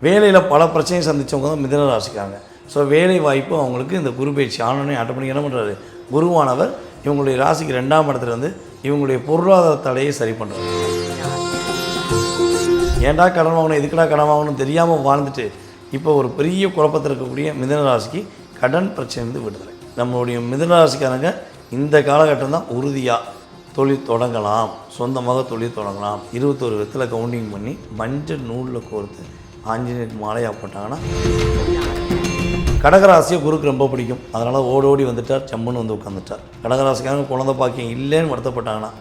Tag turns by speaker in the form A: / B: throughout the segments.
A: வேலையில் பல பிரச்சனையை சந்தித்தவங்க தான் மிதுன ராசிக்காரங்க. ஸோ வேலை வாய்ப்பு அவங்களுக்கு இந்த குரு பயிற்சி ஆனோடனே ஆட்டோமேட்டிக் என்ன பண்ணுறாரு, குருவானவர் இவங்களுடைய ராசிக்கு 2ஆம் இடத்துல இருந்து இவங்களுடைய பொருளாதார தடையை சரி பண்ணுறாரு. ஏன்டா கடன் வாங்கணும், எதுக்குடா கடன் வாங்கணும் தெரியாமல் வாழ்ந்துட்டு இப்போ ஒரு பெரிய குழப்பத்தில் இருக்கக்கூடிய மிதுன ராசிக்கு கடன் பிரச்சனை விடுதலை. நம்மளுடைய மிதுன ராசிக்காரங்க இந்த காலகட்டம் தான் உறுதியாக தொழில் தொடங்கலாம், சொந்தமாக தொழில் தொடங்கலாம். 21 விதத்தில் கவுண்டிங் பண்ணி மஞ்சள் நூலில் கோர்த்து ஆஞ்சநேயருக்கு மாலையாக போட்டாங்கன்னா கடகராசியை குருக்கு ரொம்ப பிடிக்கும். அதனால் ஓடி வந்துட்டார், செம்மன் வந்து உட்காந்துட்டார். கடகராசிக்காரங்க குழந்தை பாக்கியம் இல்லைன்னு வருத்தப்பட்டாங்கன்னா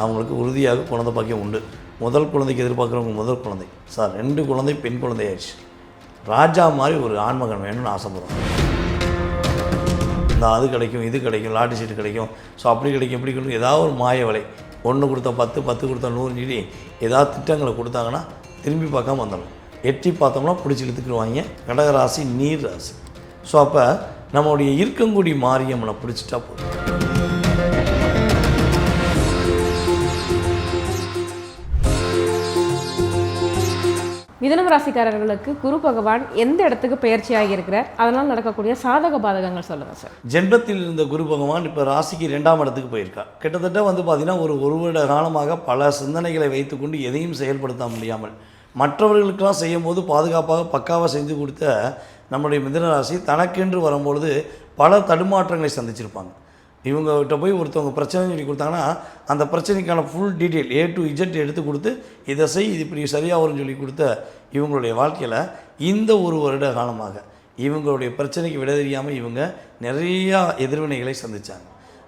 A: அவங்களுக்கு உறுதியாக குழந்தை பாக்கியம் உண்டு. முதல் குழந்தைக்கு எதிர்பார்க்குறவங்க முதல் குழந்தை சார் 2 குழந்தை பெண் குழந்தை ஆயிடுச்சு. ராஜா மாதிரி ஒரு ஆண்மகன் வேணும்னு ஆசைப்படுறோம். இந்த அது கிடைக்கும், இது கிடைக்கும், லாட்டரி சீட்டு கிடைக்கும், ஸோ அப்படி கிடைக்கும் இப்படி கிடைக்கும், ஏதாவது ஒரு மாய விலை 1 கொடுத்தா 10, 10 கொடுத்தா 100 சொல்லி ஏதாவது திட்டங்களை கொடுத்தாங்கன்னா திரும்பி பார்க்காம வந்துடும். எட்டி பார்த்தோம்னா பிடிச்சி இழுத்துக்கிடுவாங்க. கடகராசி நீர் ராசி. ஸோ அப்போ நம்மளுடைய இருக்கங்குடி மாரியம்மனை பிடிச்சிட்டா போதும்.
B: மிதுனம் ராசிக்காரர்களுக்கு குரு பகவான் எந்த இடத்துக்கு பயிற்சியாகி இருக்கிறார், அதனால் நடக்கக்கூடிய சாதக பாதகங்கள் சொல்லுங்கள் சார்.
A: ஜென்மத்தில் இருந்த குரு பகவான் இப்போ ராசிக்கு 2ஆம் இடத்துக்கு போயிருக்கார். கிட்டத்தட்ட வந்து பார்த்திங்கன்னா ஒரு வருட காலமாக பல சிந்தனைகளை வைத்துக்கொண்டு எதையும் செயல்படுத்த முடியாமல் மற்றவர்களுக்கெல்லாம் செய்யும்போது பாதுகாப்பாக பக்காவாக செஞ்சு கொடுத்த நம்முடைய மிதுன ராசி தனக்கென்று வரும்பொழுது பல தடுமாற்றங்களை சந்திச்சிருப்பாங்க. இவங்ககிட்ட போய் ஒருத்தவங்க பிரச்சனை சொல்லி கொடுத்தாங்கன்னா அந்த பிரச்சனைக்கான full detail A to Z எடுத்து கொடுத்து இதை செய், இது இப்படி சரியாக வரும்னு சொல்லி கொடுத்த இவங்களுடைய வாழ்க்கையில் இந்த ஒரு வருட காலமாக இவங்களுடைய பிரச்சனைக்கு விட தெரியாமல் இவங்க நிறையா எதிர்வினைகளை சந்தித்தாங்க.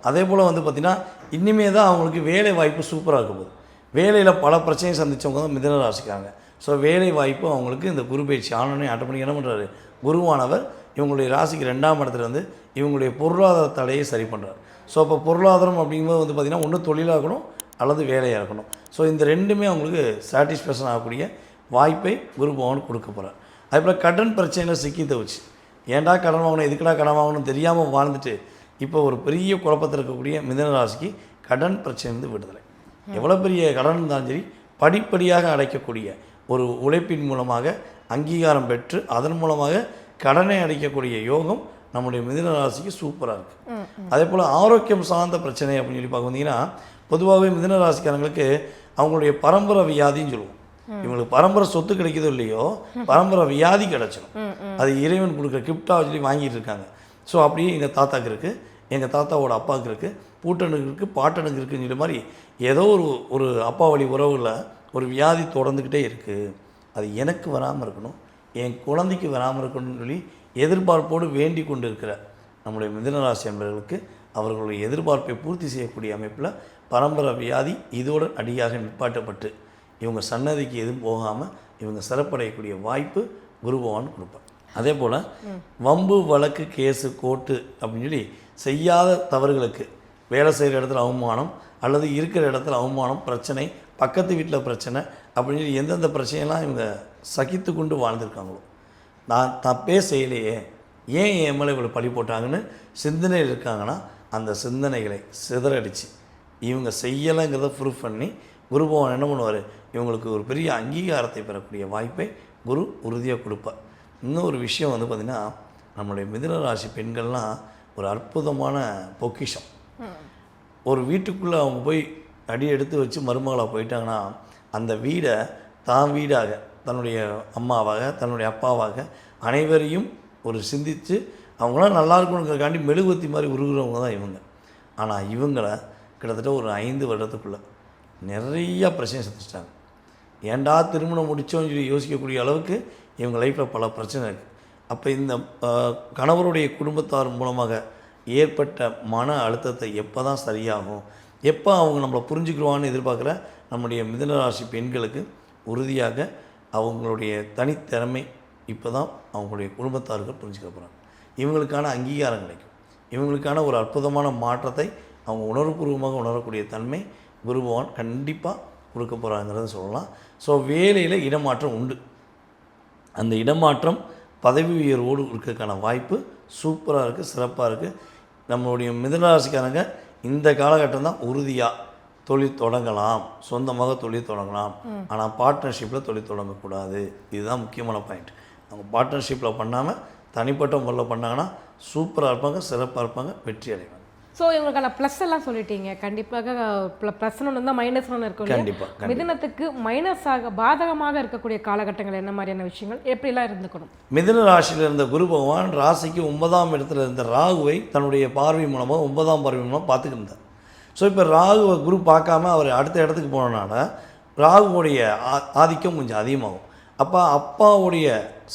A: அதே போல் வந்து பார்த்திங்கன்னா இனிமே தான் அவங்களுக்கு வேலை வாய்ப்பு சூப்பராக இருக்கும் போது வேலையில் பல பிரச்சனையை சந்தித்தவங்க தான் மிதுன ராசிக்காரங்க. ஸோ வேலை வாய்ப்பு அவங்களுக்கு இந்த குரு பயிற்சி ஆனோடனே ஆட்டோமேட்டிக் என்ன பண்ணுறாரு, குருவானவர் இவங்களுடைய ராசிக்கு 2ஆம் இடத்துல வந்து இவங்களுடைய பொருளாதார தடையை சரி பண்ணுறாரு. ஸோ அப்போ பொருளாதாரம் அப்படிங்கும்போது வந்து பார்த்திங்கன்னா ஒன்று தொழிலாக இருக்கணும் அல்லது வேலையாக இருக்கணும். ஸோ இந்த ரெண்டுமே அவங்களுக்கு சாட்டிஸ்ஃபேக்ஷன் ஆகக்கூடிய வாய்ப்பை குரு பகவான் கொடுக்க போகிறார். அதேபோல் கடன் பிரச்சனையில் சிக்கி தவிச்சு ஏன்டா கடன் வாங்கணும், எதுக்குடா கடன் வாங்கணும் தெரியாமல் வாழ்ந்துட்டு இப்போ ஒரு பெரிய குழப்பத்தில் இருக்கக்கூடிய மிதுன ராசிக்கு கடன் பிரச்சனை விடுதலை. எவ்வளோ பெரிய கடன் இருந்தாலும் சரி படிப்படியாக அடைக்கக்கூடிய ஒரு உழைப்பின் மூலமாக அங்கீகாரம் பெற்று அதன் மூலமாக கடனை அடைக்கக்கூடிய யோகம் நம்முடைய மிதுன ராசிக்கு சூப்பராக இருக்குது. அதே போல் ஆரோக்கியம் சார்ந்த பிரச்சனை அப்படின்னு சொல்லி பார்த்திங்கன்னா பொதுவாகவே மிதுன ராசிக்காரங்களுக்கு அவங்களுடைய பரம்பரை வியாதின்னு சொல்லுவோம். இவங்களுக்கு பரம்பரை சொத்து கிடைக்குதோ இல்லையோ பரம்பரை வியாதி கிடச்சிடும். அது இறைவன் கொடுக்குற கிஃப்டாக சொல்லி வாங்கிட்டு இருக்காங்க. ஸோ அப்படியே எங்கள் தாத்தாக்கு இருக்குது, எங்கள் தாத்தாவோட அப்பாவுக்கு இருக்குது, பூட்டனுக்கு இருக்குது, பாட்டனுக்கு இருக்குன்னு சொல்லிய மாதிரி ஏதோ ஒரு அப்பா வழி உறவில் ஒரு வியாதி தொடர்ந்துக்கிட்டே இருக்குது. அது எனக்கு வராமல் இருக்கணும், என் குழந்தைக்கு வராமல் இருக்கணும்னு சொல்லி எதிர்பார்ப்போடு வேண்டி கொண்டு இருக்கிற நம்முடைய மிதுன ராசி என்பவர்களுக்கு அவர்களுடைய எதிர்பார்ப்பை பூர்த்தி செய்யக்கூடிய அமைப்பில் பரம்பரை வியாதி இதோடு அடியாக நிப்பாட்டப்பட்டு இவங்க சன்னதிக்கு எதுவும் போகாமல் இவங்க சிறப்படையக்கூடிய வாய்ப்பு குரு பகவான் கொடுப்பார். அதே போல் வம்பு வழக்கு கேஸு கோர்ட்டு அப்படின்னு சொல்லி செய்யாத தவறுகளுக்கு வேலை செய்கிற இடத்துல அவமானம் அல்லது இருக்கிற இடத்துல அவமானம், பிரச்சனை, பக்கத்து வீட்டில் பிரச்சனை அப்படின்னு சொல்லி எந்தெந்த பிரச்சனையெல்லாம் இவங்க சகித்து கொண்டு வாழ்ந்துருக்காங்களோ, நான் தப்பே செய்யலையே ஏன் என் மேலே இவ்வளோ பழி போட்டாங்கன்னு சிந்தனையில் இருக்காங்கன்னா அந்த சிந்தனைகளை சிதறடித்து இவங்க செய்யலைங்கிறத ப்ரூஃப் பண்ணி குரு பகவான் என்ன பண்ணுவார், இவங்களுக்கு ஒரு பெரிய அங்கீகாரத்தை பெறக்கூடிய வாய்ப்பை குரு உறுதியாக கொடுப்பார். இன்னொரு விஷயம் வந்து பார்த்திங்கன்னா நம்மளுடைய மிதுன ராசி பெண்கள்லாம் ஒரு அற்புதமான பொக்கிஷம். ஒரு வீட்டுக்குள்ளே அவங்க போய் அடி எடுத்து வச்சு மருமகளாக போயிட்டாங்கன்னா அந்த வீடை தான் வீடாக தன்னுடைய அம்மாவாக தன்னுடைய அப்பாவாக அனைவரையும் ஒரு சிந்தித்து அவங்களாம் நல்லா இருக்கணுங்கிறக்காண்டி மெழுகுவத்தி மாதிரி உருகுறவங்க தான் இவங்க. ஆனால் இவங்களை கிட்டத்தட்ட ஒரு 5 வருடத்துக்குள்ளே நிறையா பிரச்சனை சந்திச்சிட்டாங்க. ஏன்டா திருமணம் முடித்தோன்னு சொல்லி யோசிக்கக்கூடிய அளவுக்கு இவங்க லைஃப்பில் பல பிரச்சனை இருக்குது. அப்போ இந்த கணவருடைய குடும்பத்தார் மூலமாக ஏற்பட்ட மன அழுத்தத்தை எப்போ தான் சரியாகும், எப்போ அவங்க நம்மளை புரிஞ்சுக்கிடுவான்னு எதிர்பார்க்குற நம்முடைய மிதுன ராசி பெண்களுக்கு உறுதியாக அவங்களுடைய தனித்திறமை இப்போ தான் அவங்களுடைய குடும்பத்தார்கள் புரிஞ்சுக்க போகிறாங்க. இவங்களுக்கான அங்கீகாரம் கிடைக்கும், இவங்களுக்கான ஒரு அற்புதமான மாற்றத்தை அவங்க உணர்வுபூர்வமாக உணரக்கூடிய தன்மை குரு பகவான் கண்டிப்பாக கொடுக்க போகிறாங்கிறத சொல்லலாம். ஸோ வேலையில் இடமாற்றம் உண்டு. அந்த இடமாற்றம் பதவி உயர்வோடு இருக்கிறதுக்கான வாய்ப்பு சூப்பராக இருக்குது, சிறப்பாக இருக்குது. நம்மளுடைய மிதுன ராசிக்காரங்க இந்த காலகட்டம் தான் உறுதியாக தொழில் தொடங்கலாம், சொந்தமாக தொழில் தொடங்கலாம். ஆனால் பார்ட்னர்ஷிப்பில் தொழில் தொடங்கக்கூடாது. இதுதான் முக்கியமான பாயிண்ட். அவங்க பார்ட்னர்ஷிப்பில் பண்ணாமல் தனிப்பட்ட முறையில் பண்ணாங்கன்னா சூப்பராக இருப்பாங்க, சிறப்பாக இருப்பாங்க, வெற்றி அடைவாங்க.
B: ஸோ இவங்களுக்கான ப்ளஸ் எல்லாம் சொல்லிட்டீங்க. கண்டிப்பாக ப்ளஸ்னு ஒன்று இருந்தால் மைனஸ் ஒன்று இருக்கும்.
A: கண்டிப்பாக
B: மிதுனத்துக்கு மைனஸாக பாதகமாக இருக்கக்கூடிய காலகட்டங்கள் என்ன மாதிரியான விஷயங்கள், எப்படிலாம் இருந்துக்கணும்?
A: மிதுன ராசியில் இருந்த குரு பகவான் ராசிக்கு 9ஆம் இடத்துல இருந்த ராகுவை தன்னுடைய பார்வை மூலமாக 9ஆம் பார்வை மூலமாக பார்த்துக்கிட்டு இருந்தார். ஸோ இப்போ ராகுவை குரு பார்க்காம அவர் அடுத்த இடத்துக்கு போனனால ராகுவோடைய ஆதிக்கம் கொஞ்சம் அதிகமாகும். அப்போ அப்பாவுடைய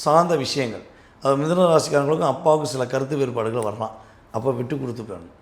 A: சார்ந்த விஷயங்கள், அது மிதுன ராசிக்காரங்களுக்கும் அப்பாவுக்கும் சில கருத்து வேறுபாடுகள் வரலாம். அப்போ விட்டு கொடுத்து போயிடணும்.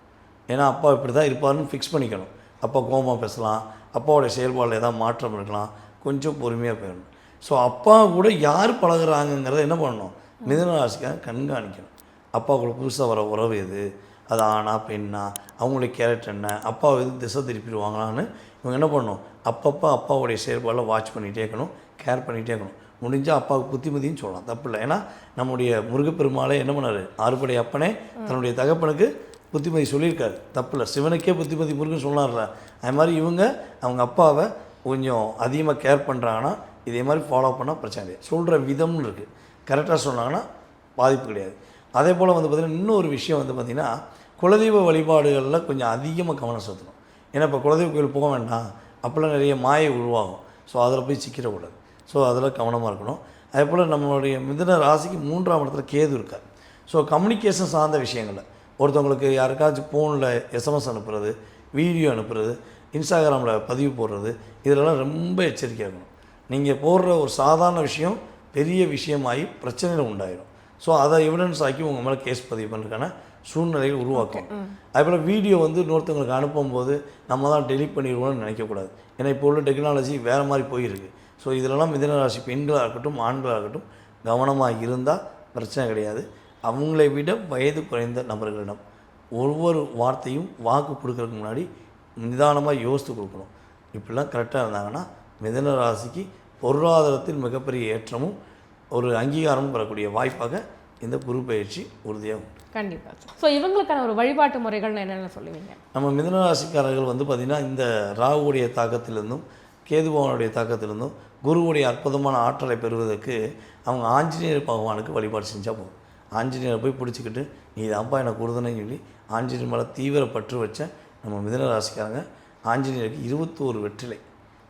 A: ஏன்னா அப்பா இப்படி தான் இருப்பாருன்னு ஃபிக்ஸ் பண்ணிக்கணும். அப்பா கோபமாக பேசலாம், அப்பாவுடைய செயல்பாடில் ஏதாவது மாற்றம் இருக்கலாம், கொஞ்சம் பொறுமையாக போயிடணும். ஸோ அப்பா கூட யார் பழகுறாங்கங்கிறத என்ன பண்ணணும், மிதுன ராசிக்காரங்க கண்காணிக்கணும். அப்பா கூட புதுசாக வர உறவு எது, அது ஆணா பெண்ணா, அவங்களுடைய கேரக்டர் என்ன, அப்பாவை எது திசை திருப்பிடுவாங்களான்னு இவங்க என்ன பண்ணணும், அப்பப்போ அப்பாவுடைய செயல்பாடில் வாட்ச் பண்ணிகிட்டே இருக்கணும், கேர் பண்ணிகிட்டே இருக்கணும். முடிஞ்சால் அப்பாவுக்கு புத்திமதின்னு சொல்லலாம், தப்பு இல்லை. ஏன்னா நம்முடைய முருகப்பெருமாளே என்ன பண்ணார், ஆறுபடை அப்பனே தன்னுடைய தகப்பனுக்கு புத்திமதி சொல்லியிருக்காரு, தப்பு இல்லை. சிவனுக்கே புத்திமதி முருகன் சொன்னார்ல, அது மாதிரி இவங்க அவங்க அப்பாவை கொஞ்சம் அதிகமாக கேர் பண்ணுறாங்கன்னா இதே மாதிரி ஃபாலோ பண்ணால் பிரச்சனை கிடையாது. சொல்கிற விதம்னு இருக்குது, கரெக்டாக சொன்னாங்கன்னா பாதிப்பு கிடையாது. அதே போல் வந்து பார்த்திங்கன்னா இன்னொரு விஷயம் வந்து பார்த்திங்கன்னா குலதெய்வ வழிபாடுகளில் கொஞ்சம் அதிகமாக கவனம் செலுத்தணும். ஏன்னா இப்போ குலதெய்வ கோயில் போக வேண்டாம், அப்போல்லாம் நிறைய மாயை உருவாகும். ஸோ அதில் போய் சிக்கிடக்கூடாது. ஸோ அதில் கவனமாக இருக்கணும். அதே போல் நம்மளுடைய மிதுன ராசிக்கு 3ஆம் இடத்துல கேது இருக்கார். ஸோ கம்யூனிகேஷன் சார்ந்த விஷயங்களில் ஒருத்தவங்களுக்கு யாருக்காச்சும் ஃபோனில் எஸ்எம்எஸ் அனுப்புறது, வீடியோ அனுப்புறது, இன்ஸ்டாகிராமில் பதிவு போடுறது, இதிலெல்லாம் ரொம்ப எச்சரிக்கையாக இருக்கணும். நீங்கள் போடுற ஒரு சாதாரண விஷயம் பெரிய விஷயமாகி பிரச்சனைகள் உண்டாயிடும். ஸோ அதை எவிடன்ஸ் ஆக்கி உங்கள் மேலே கேஸ் பதிவு பண்ணுறதுக்கான சூழ்நிலைகள் உருவாக்கும். அதேபோல் வீடியோ வந்து இன்னொருத்தவங்களுக்கு அனுப்பும்போது நம்ம தான் டெலிட் பண்ணிடுவோம்னு நினைக்கக்கூடாது. ஏன்னா இப்போ உள்ள டெக்னாலஜி வேறு மாதிரி போயிருக்கு. ஸோ இதிலலாம் மிதுன ராசி பெண்களாக இருக்கட்டும் ஆண்களாக இருக்கட்டும் கவனமாக இருந்தால் பிரச்சனை கிடையாது. அவங்களை விட வயது குறைந்த நபர்களிடம் ஒவ்வொரு வார்த்தையும் வாக்கு கொடுக்கறதுக்கு முன்னாடி நிதானமாக யோசித்து கொடுக்கணும். இப்படிலாம் கரெக்டாக இருந்தாங்கன்னா மிதுன ராசிக்கு பொருளாதாரத்தில் மிகப்பெரிய ஏற்றமும் ஒரு அங்கீகாரமும் பெறக்கூடிய வாய்ப்பாக இந்த குரு பயிற்சி உறுதியாக உண்டு.
B: கண்டிப்பாக. ஸோ இவங்களுக்கான ஒரு வழிபாட்டு முறைகள்னு என்னென்ன சொல்லுவீங்க?
A: நம்ம மிதுன ராசிக்காரர்கள் வந்து பார்த்திங்கன்னா இந்த ராகுடைய தாக்கத்திலிருந்தும் கேதுபவனுடைய தாக்கத்திலிருந்தும் குருவுடைய அற்புதமான ஆற்றலை பெறுவதற்கு அவங்க ஆஞ்சநேயர் பகவானுக்கு வழிபாடு செஞ்சால் போதும். ஆஞ்சநேயரை போய் பிடிச்சிக்கிட்டு நீ தான்ப்பா எனக்கு உறுதுணைன்னு சொல்லி ஆஞ்சநேயர் மேலே தீவிர பற்று வச்ச நம்ம மிதுன ராசிக்காரங்க ஆஞ்சநேயருக்கு 21 வெற்றிலை,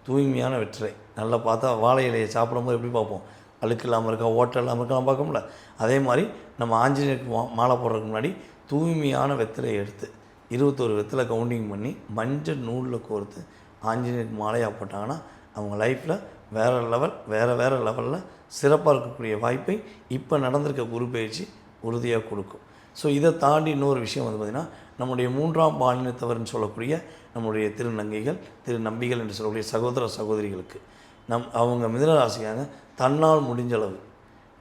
A: தூய்மையான வெற்றிலை, நல்லா பார்த்தா வாழை இலையை சாப்பிடும்போது எப்படி பார்ப்போம், அழுக்கு இல்லாமல் இருக்கா, ஓட்டை இல்லாமல் இருக்கலாம் பார்க்கமுடில. அதே மாதிரி நம்ம ஆஞ்சநேயருக்கு மாலை போடுறதுக்கு முன்னாடி தூய்மையான வெற்றிலையை எடுத்து 21 வெற்றிலை கவுண்டிங் பண்ணி மஞ்சள் நூலில் கோர்த்து ஆஞ்சநேயருக்கு மாலையாக போட்டாங்கன்னா அவங்க லைஃப்பில் வேறு லெவலில் சிறப்பாக இருக்கக்கூடிய வாய்ப்பை இப்போ நடந்திருக்க குரு பயிற்சி உறுதியாக கொடுக்கும். ஸோ இதை தாண்டி இன்னொரு விஷயம் வந்து பார்த்திங்கன்னா நம்முடைய 3ஆம் பாலினத்தவர்னு சொல்லக்கூடிய நம்முடைய திருநங்கைகள், திருநம்பிகள் என்று சொல்லக்கூடிய சகோதர சகோதரிகளுக்கு அவங்க மிதுன ராசிக்காக தன்னால் முடிஞ்சளவு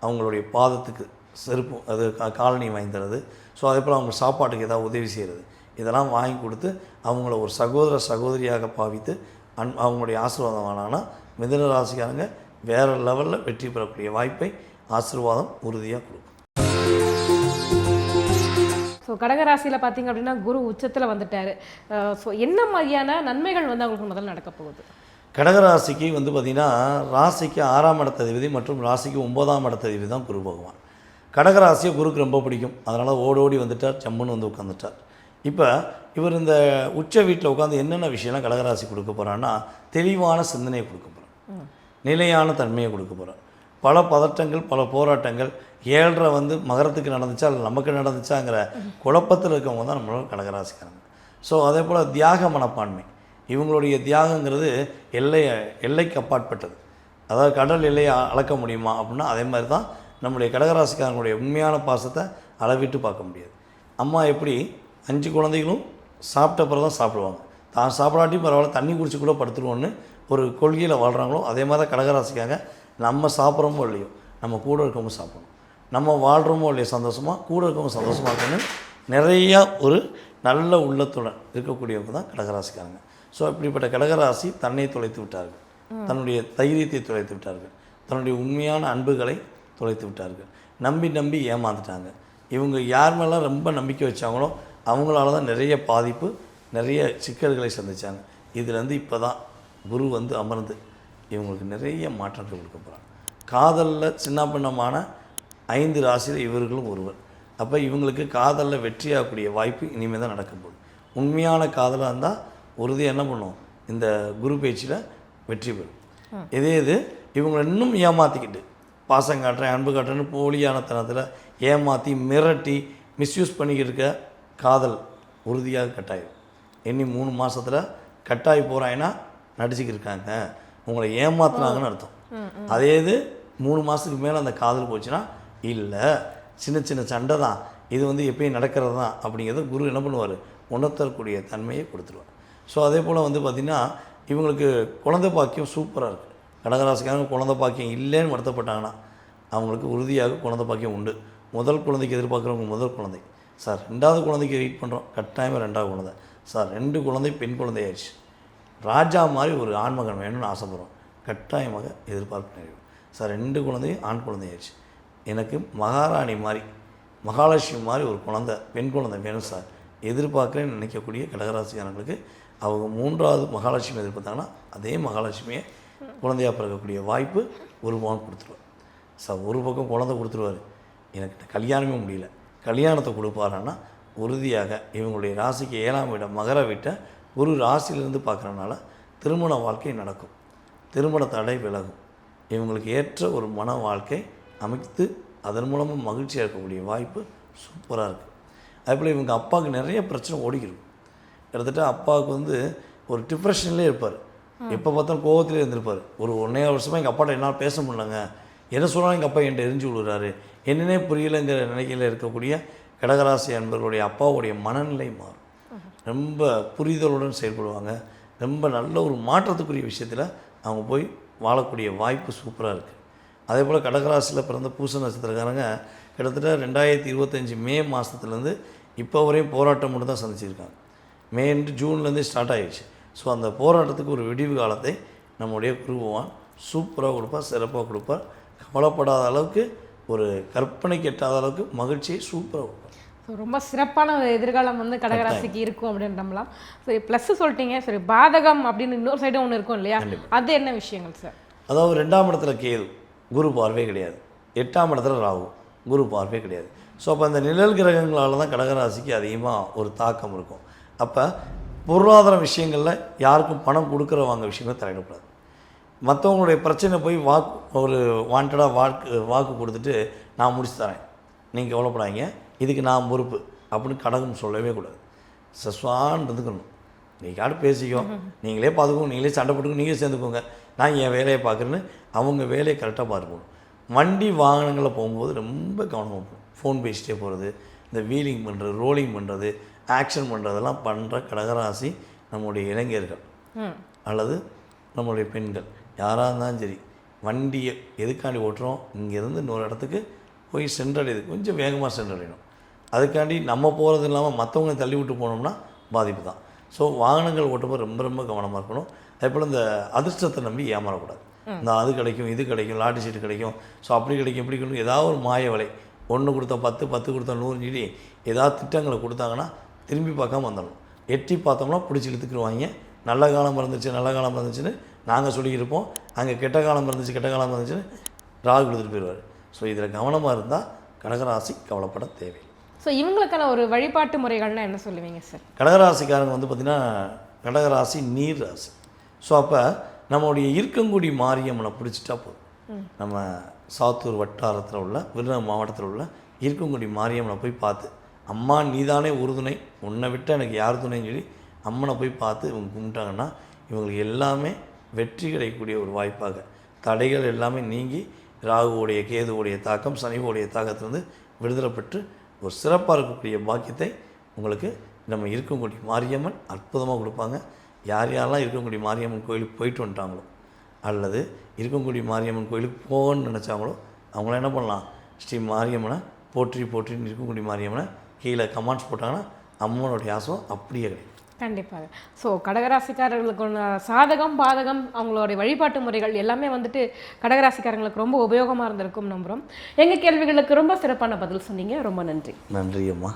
A: அவங்களுடைய பாதத்துக்கு செருப்பு அது காலனி வாங்கி தரது, ஸோ அதே போல் அவங்க சாப்பாட்டுக்கு ஏதாவது உதவி செய்கிறது, இதெல்லாம் வாங்கி கொடுத்து அவங்கள ஒரு சகோதர சகோதரியாக பாவித்து அவங்களுடைய ஆசீர்வாதம் ஆனாங்கன்னா மிதுன ராசிக்காரங்க வேறு லெவலில் வெற்றி பெறக்கூடிய வாய்ப்பை ஆசீர்வாதம் உறுதியாக கொடுக்கும்.
B: ஸோ கடகராசியில் பார்த்தீங்க அப்படின்னா குரு உச்சத்தில் வந்துட்டார். ஸோ என்ன மாதிரியான நன்மைகள் வந்து அவங்களுக்கு முதல்ல நடக்க போகுது?
A: கடகராசிக்கு வந்து பார்த்திங்கன்னா ராசிக்கு 6ஆம் இடத்ததிபதி மற்றும் ராசிக்கு 9ஆம் இடத்ததிபதி தான் குரு பகவான். கடகராசியை குருக்கு ரொம்ப பிடிக்கும், அதனால் ஓடி வந்துட்டார், ஜம்முன்னு வந்து உட்காந்துட்டார். இப்போ இவர் இந்த உச்ச வீட்டில் உட்காந்து என்னென்ன விஷயம்லாம் கடகராசி கொடுக்க போகிறான்னா தெளிவான சிந்தனையை கொடுக்க போகிறார், நிலையான தன்மையை கொடுக்க போகிறார். பல பதட்டங்கள், பல போராட்டங்கள், 7.5 வந்து மகரத்துக்கு நடந்துச்சா இல்லை நமக்கு நடந்துச்சாங்கிற குழப்பத்தில் இருக்கவங்க தான் நம்மளோட கடகராசிக்காரங்க. ஸோ அதே போல் தியாக மனப்பான்மை, இவங்களுடைய தியாகங்கிறது எல்லைக்கு அப்பாற்பட்டது. அதாவது கடல் எல்லையை அளக்க முடியுமா அப்படின்னா அதே மாதிரி தான் நம்முடைய கடகராசிக்காரங்களுடைய உண்மையான பாசத்தை அளவிட்டு பார்க்க முடியாது. அம்மா எப்படி 5 குழந்தைகளும் சாப்பிட்ட பிறகு தான் சாப்பிடுவாங்க, தான் சாப்பிடாட்டியும் பரவாயில்ல தண்ணி குடிச்சு கூட படுத்துருவோன்னு ஒரு கொள்கையில் வாழ்கிறாங்களோ அதே மாதிரி தான் கடகராசிக்காக நம்ம சாப்பிட்றோமோ இல்லையோ நம்ம கூட இருக்கவங்க சாப்பிடணும், நம்ம வாழ்கிறோமோ இல்லையோ சந்தோஷமாக கூட இருக்கவங்க சந்தோஷமாக இருக்கணும்னு நிறையா ஒரு நல்ல உள்ளத்துடன் இருக்கக்கூடியவங்க தான் கடகராசிக்காரங்க. ஸோ இப்படிப்பட்ட கடகராசி தன்னை தொலைத்து விட்டார்கள், தன்னுடைய தைரியத்தை தொலைத்து விட்டார்கள், தன்னுடைய உண்மையான அன்புகளை தொலைத்து விட்டார்கள், நம்பி ஏமாந்துட்டாங்க. இவங்க யார் மேலாம் ரொம்ப நம்பிக்கை வச்சாங்களோ அவங்களால தான் நிறைய பாதிப்பு, நிறைய சிக்கல்களை சந்தித்தாங்க. இதுலேருந்து இப்போ தான் குரு வந்து அமர்ந்து இவங்களுக்கு நிறைய மாற்றங்கள் கொடுக்க போகிறாங்க. காதலில் சின்ன பின்னமான 5 ராசியில் இவர்களும் ஒருவர். அப்போ இவங்களுக்கு காதலில் வெற்றியாகக்கூடிய வாய்ப்பு இனிமேல் தான் நடக்க போகுது. உண்மையான காதலாக இருந்தால் உறுதியாக என்ன பண்ணும், இந்த குரு பேச்சில் வெற்றி பெறும். இது இவங்களை இன்னும் ஏமாற்றிக்கிட்டு பாசம் காட்டுறேன் அன்பு காட்டுறேன்னு போலியான தனத்தில் ஏமாற்றி மிரட்டி மிஸ்யூஸ் பண்ணிக்கிட்டு இருக்க காதல் உறுதியாக கட்டாயம். இனி 3 மாதத்தில் கட்டாயி போகிறாங்கன்னா நடிச்சுக்கிருக்காங்க, உங்களை ஏமாத்துனாங்கன்னு அர்த்தம். அதே இது 3 மாதத்துக்கு மேலே அந்த காதல் போச்சுன்னா இல்லை சின்ன சின்ன சண்டை தான், இது வந்து எப்பயும் நடக்கிறது தான் அப்படிங்கிறத குரு என்ன பண்ணுவார், உணர்த்தக்கூடிய தன்மையை கொடுத்துருவார். ஸோ அதே போல் வந்து பார்த்திங்கன்னா இவங்களுக்கு குழந்தை பாக்கியம் சூப்பராக இருக்குது. கடகராசிக்காரங்க குழந்தை பாக்கியம் இல்லைன்னு வருத்தப்பட்டாங்கன்னா அவங்களுக்கு உறுதியாக குழந்தை பாக்கியம் உண்டு. முதல் குழந்தைக்கு எதிர்பார்க்குறவங்க முதல் குழந்தை சார், 2வது குழந்தைக்கு வெயிட் பண்ணுறோம், கட்டாயமாக 2வது குழந்தை சார், 2 குழந்தை பெண் குழந்தை ஆயிடுச்சு, ராஜா மாதிரி ஒரு ஆண்மகன் வேணும்னு ஆசைப்படுறோம், கட்டாயமாக எதிர்பார்ப்பு நிறைவேறும் சார். 2 குழந்தையும் ஆண் குழந்தை ஆயிடுச்சு, எனக்கு மகாராணி மாதிரி மகாலட்சுமி மாதிரி ஒரு குழந்தை பெண் குழந்தை வேணும் சார், எதிர்பார்க்குறேன்னு நினைக்கக்கூடிய கடகராசிக்காரங்களுக்கு அவங்க 3வது மகாலட்சுமி எதிர்பார்த்தாங்கன்னா அதே மகாலட்சுமியை குழந்தையாக பிறக்கக்கூடிய வாய்ப்பு ஒரு பவன் கொடுத்துருவார் சார். ஒரு பக்கம் குழந்தை கொடுத்துருவார், எனக்கு கல்யாணமே முடியல, கல்யாணத்தை கொடுப்பாருன்னா உறுதியாக இவங்களுடைய ராசிக்கு 7ஆம் இடம் மகர வீட்டை ஒரு ராசியிலிருந்து பார்க்குறதுனால திருமண வாழ்க்கை நடக்கும், திருமண தடை விலகும், இவங்களுக்கு ஏற்ற ஒரு மன வாழ்க்கை அமைத்து அதன் மூலமும் மகிழ்ச்சியாக இருக்கக்கூடிய வாய்ப்பு சூப்பராக இருக்குது. அதேபோல் இவங்க அப்பாவுக்கு நிறைய பிரச்சனை ஓடிக்கிருக்கும். கிட்டத்தட்ட அப்பாவுக்கு வந்து ஒரு டிப்ரெஷன்லேயே இருப்பார், எப்போ பார்த்தாலும் கோவத்திலே இருந்திருப்பார். ஒரு 1.5 வருஷமாக எங்கள் அப்பாட்ட என்னால் பேச முடியலங்க, என்ன சொன்னாலும் எங்கள் அப்பா என்கிட்ட எரிஞ்சு விடுறாரு, என்னன்னே புரியலைங்கிற நிலையில் இருக்கக்கூடிய கடகராசி அன்பர்களுடைய அப்பாவுடைய மனநிலை மாறும். ரொம்ப புரிதலுடன் செயல்படுவாங்க, ரொம்ப நல்ல ஒரு மாற்றத்துக்குரிய விஷயத்தில் அவங்க போய் வாழக்கூடிய வாய்ப்பு சூப்பராக இருக்குது. அதே போல் கடகராசியில் பிறந்த பூச நட்சத்திரக்காரங்க கிட்டத்தட்ட 2025 மே மாதத்துலேருந்து இப்போ வரையும் போராட்டம் மட்டும் தான் சந்திச்சிருக்காங்க. ஜூன்லேருந்து ஸ்டார்ட் ஆகிடுச்சு. ஸோ அந்த போராட்டத்துக்கு ஒரு விடிவு காலத்தை நம்முடைய குரு பகவான் சூப்பராக கொடுப்பார், சிறப்பாக கொடுப்பார். கவலைப்படாத அளவுக்கு, ஒரு கற்பனைக்கு எட்டாத அளவுக்கு மகிழ்ச்சியை சூப்பராக கொடுப்பார்.
B: ஸோ ரொம்ப சிறப்பான ஒரு எதிர்காலம் வந்து கடகராசிக்கு இருக்கும் அப்படின்னு நம்பலாம். சரி, ப்ளஸ் சொல்லிட்டீங்க, சரி பாதகம் அப்படின்னு இன்னொரு சைடும் ஒன்று இருக்கும் இல்லையா, அது என்ன விஷயங்கள் சார்?
A: அதாவது 2ஆம் இடத்துல கேது, குரு பார்வை கிடையாது. 8ஆம் இடத்துல ராகு, குரு பார்வை கிடையாது. ஸோ அப்போ அந்த நிழல் கிரகங்களால் தான் கடகராசிக்கு அதிகமாக ஒரு தாக்கம் இருக்கும். அப்போ பொருளாதார விஷயங்களில் யாருக்கும் பணம் கொடுக்குறவங்க விஷயங்கள் தலையிடக்கூடாது. மற்றவங்களுடைய பிரச்சனை போய் ஒரு வாண்டடாக வாக்கு கொடுத்துட்டு நான் முடிச்சு தரேன், நீங்கள் கவலைப்படாதீங்க, இதுக்கு நான் பொறுப்பு அப்படின்னு கடகம் சொல்லவே கூடாது. சஸ்வான் இருந்துக்கணும், நீங்கள் யாரும் பேசிக்கோ, நீங்களே பார்த்துக்கோங்க, நீங்களே சண்டை போட்டுக்கோ, நீங்களே சேர்ந்துக்கோங்க, நான் என் வேலையை பார்க்குறேன்னு அவங்க வேலையை கரெக்டாக பார்த்துக்கணும். வண்டி வாகனங்களில் போகும்போது ரொம்ப கவனமாக போகணும். ஃபோன் பேசிட்டே போகிறது, இந்த வீலிங் பண்ணுறது, ரோலிங் பண்ணுறது, ஆக்ஷன் பண்ணுறதெல்லாம் பண்ணுற கடகராசி நம்முடைய இளைஞர்கள் அல்லது நம்மளுடைய பெண்கள் யாராக இருந்தாலும் சரி, வண்டியை எதுக்காண்டி ஓட்டுறோம், இங்கேருந்து இன்னொரு இடத்துக்கு போய் சென்றடையுது, கொஞ்சம் வேகமாக சென்றடையணும். அதுக்காண்டி நம்ம போகிறது இல்லாமல் மற்றவங்களை தள்ளி விட்டு போனோம்னா பாதிப்பு தான். ஸோ வாகனங்கள் ஓட்டும்போது ரொம்ப ரொம்ப கவனமாக இருக்கணும். அதே போல் இந்த அதிர்ஷ்டத்தை நம்பி ஏமாறக்கூடாது. இந்த அது கிடைக்கும், இது கிடைக்கும், லாட்டரி சீட்டு கிடைக்கும், ஸோ அப்படி கிடைக்கும், இப்படி கிடைக்கும், ஏதாவது ஒரு மாய விலை, 1 கொடுத்தா 10, 10 கொடுத்தா 100 சொல்லி ஏதாவது திட்டங்களை கொடுத்தாங்கன்னா திரும்பி பார்க்காம வந்துடணும். எட்டி பார்த்தோம்னா பிடிச்சி இழுத்துக்குருவாங்க. நல்ல காலம் பிறந்துச்சு, நல்ல காலம் பிறந்துச்சுன்னு நாங்கள் சொல்லியிருப்போம், அங்கே கெட்ட காலம் பிறந்துச்சு, கெட்ட காலம் பிறந்துச்சுன்னு ராகு கொடுத்துட்டு போயிடுவார். ஸோ இதில் கவனமாக இருந்தால் கடகராசி கவலைப்பட தேவை.
B: ஸோ இவங்களுக்கான ஒரு வழிபாட்டு முறைகள்னால் என்ன சொல்லுவீங்க சார்?
A: கடகராசிக்காரங்க வந்து பார்த்திங்கன்னா கடகராசி நீர் ராசி. ஸோ அப்போ நம்மளுடைய இருக்கங்குடி மாரியம்மனை பிடிச்சிட்டா போதும். நம்ம சாத்தூர் வட்டாரத்தில் உள்ள விருதுநகர் மாவட்டத்தில் உள்ள இருக்கங்குடி மாரியம்மனை போய் பார்த்து, அம்மா நீதானே உறுதுணை, உன்னை விட்டு எனக்கு யார் துணைன்னு சொல்லி அம்மனை போய் பார்த்து இவங்க கும்பிட்டாங்கன்னா இவங்களுக்கு எல்லாமே வெற்றி கிடைக்கக்கூடிய ஒரு வாய்ப்பாக, தடைகள் எல்லாமே நீங்கி ராகுவோடைய கேதுவோடைய தாக்கம் சனிவோடைய தாக்கத்திலிருந்து விடுதலை பெற்று ஒரு சிறப்பாக இருக்கக்கூடிய பாக்கியத்தை உங்களுக்கு நம்ம இருக்கக்கூடிய மாரியம்மன் அற்புதமாக கொடுப்பாங்க. யார் யாரெல்லாம் இருக்கக்கூடிய மாரியம்மன் கோயிலுக்கு போயிட்டு வந்துட்டாங்களோ அல்லது இருக்கக்கூடிய மாரியம்மன் கோயிலுக்கு போகணும்னு நினச்சாங்களோ அவங்களாம் என்ன பண்ணலாம், ஸ்ரீ மாரியம்மனை போற்றி போற்றின்னு இருக்கக்கூடிய மாரியம்மனை கீழே கமெண்ட்ஸ் போட்டாங்கன்னா அம்மனுடைய ஆசம் அப்படியே கிடைக்கும்.
B: கண்டிப்பாக. ஸோ கடகராசிக்காரர்களுக்கு சாதகம் பாதகம் அவங்களுடைய வழிபாட்டு முறைகள் எல்லாமே வந்துட்டு கடகராசிக்காரங்களுக்கு ரொம்ப உபயோகமாக இருந்திருக்கும் நம்புகிறோம். எங்கள் கேள்விகளுக்கு ரொம்ப சிறப்பான பதில் சொன்னீங்க, ரொம்ப நன்றி.
A: நன்றி அம்மா.